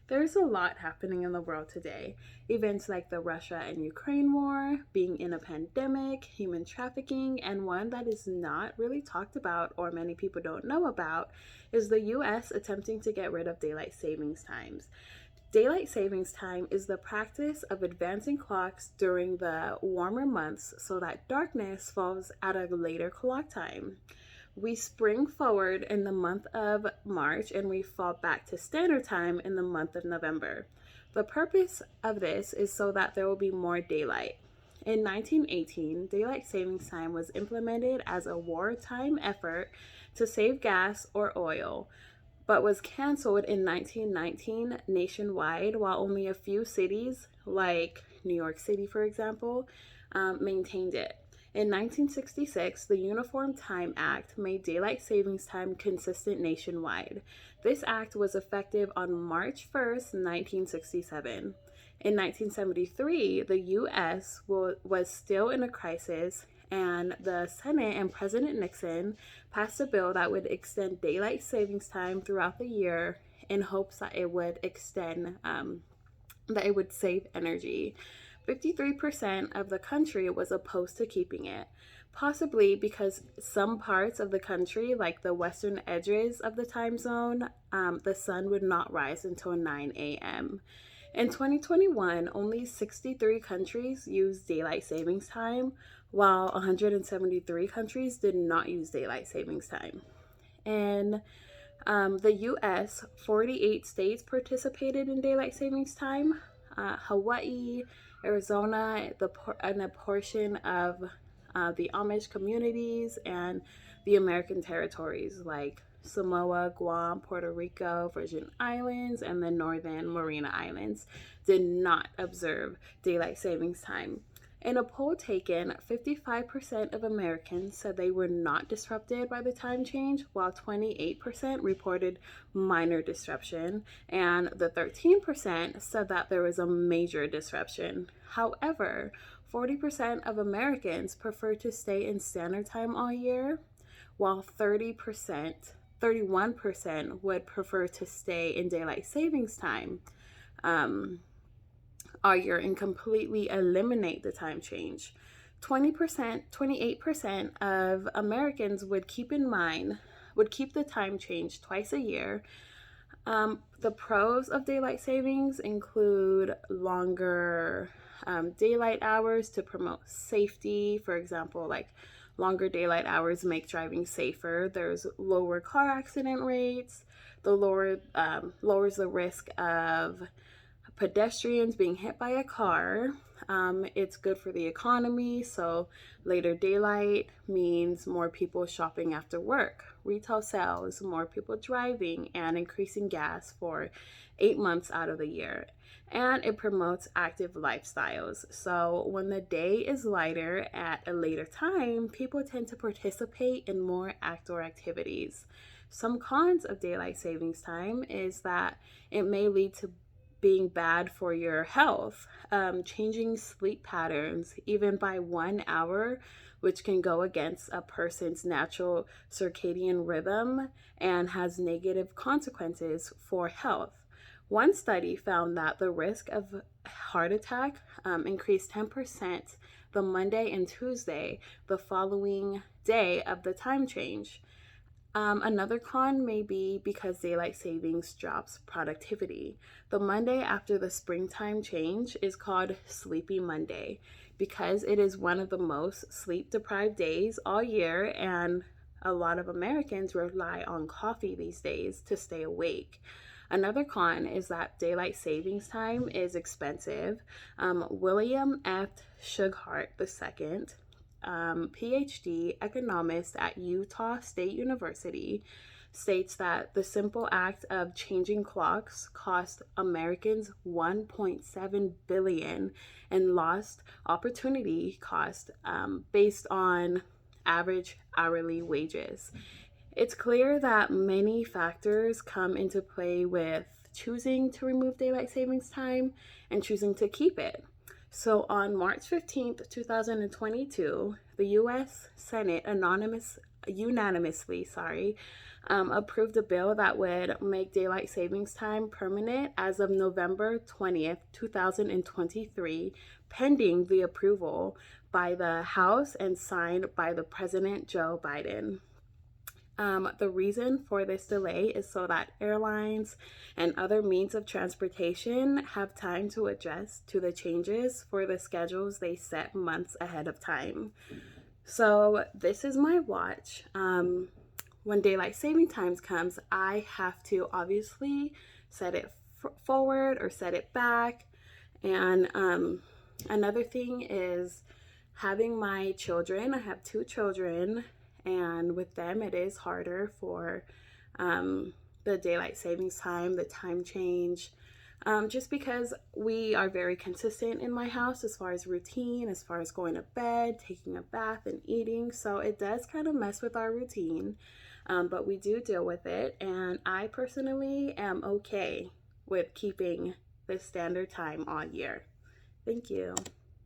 There's a lot happening in the world today. Events like the Russia and Ukraine war, being in a pandemic, human trafficking, and one that is not really talked about or many people don't know about is the US attempting to get rid of daylight savings times. Daylight savings time is the practice of advancing clocks during the warmer months so that darkness falls at a later clock time. We spring forward in the month of March and we fall back to standard time in the month of November. The purpose of this is so that there will be more daylight. In 1918, daylight savings time was implemented as a wartime effort to save gas or oil, but was canceled in 1919 nationwide, while only a few cities, like New York City, for example, maintained it. In 1966, the Uniform Time Act made daylight savings time consistent nationwide. This act was effective on March 1st, 1967. In 1973, the U.S. was still in a crisis, and the Senate and President Nixon passed a bill that would extend daylight savings time throughout the year in hopes that it would that it would save energy. 53% of the country was opposed to keeping it, possibly because some parts of the country, like the western edges of the time zone, the sun would not rise until 9 a.m. In 2021, only 63 countries used daylight savings time, while 173 countries did not use daylight savings time. In the US, 48 states participated in daylight savings time. Hawaii, Arizona, and a portion of the Amish communities and the American territories like Samoa, Guam, Puerto Rico, Virgin Islands, and the Northern Mariana Islands did not observe daylight savings time. In a poll taken, 55% of Americans said they were not disrupted by the time change, while 28% reported minor disruption, and the 13% said that there was a major disruption. However, 40% of Americans prefer to stay in standard time all year, while 31% would prefer to stay in daylight savings time all year and completely eliminate the time change. 28% of Americans would keep the time change twice a year. The pros of daylight savings include longer daylight hours to promote safety. For example, like longer daylight hours make driving safer. There's lower car accident rates. The lowers the risk of pedestrians being hit by a car. It's good for the economy, so later daylight means more people shopping after work, retail sales, more people driving, and increasing gas for 8 months out of the year. And it promotes active lifestyles. So when the day is lighter at a later time, people tend to participate in more outdoor activities. Some cons of daylight savings time is that it may lead to being bad for your health, changing sleep patterns, even by 1 hour, which can go against a person's natural circadian rhythm and has negative consequences for health. One study found that the risk of heart attack increased 10% the Monday and Tuesday, the following day of the time change. Another con may be because daylight savings drops productivity. The Monday after the springtime change is called Sleepy Monday because it is one of the most sleep deprived days all year, and a lot of Americans rely on coffee these days to stay awake. Another con is that daylight savings time is expensive. William F. Shughart II, PhD economist at Utah State University, states that the simple act of changing clocks cost Americans 1.7 billion in lost opportunity cost based on average hourly wages. It's clear that many factors come into play with choosing to remove daylight savings time and choosing to keep it. So on March 15th, 2022, the U.S. Senate unanimously, approved a bill that would make daylight savings time permanent as of November 20th, 2023, pending the approval by the House and signed by the President Joe Biden. The reason for this delay is so that airlines and other means of transportation have time to adjust to the changes for the schedules they set months ahead of time. So this is my watch. When daylight saving times comes, I have to obviously set it forward or set it back. And another thing is having my children. I have 2 children, and with them it is harder for the daylight savings time, the time change, just because we are very consistent in my house as far as routine, as far as going to bed, taking a bath, and eating. So it does kind of mess with our routine, but we do deal with it. And I personally am okay with keeping the standard time all year. Thank you.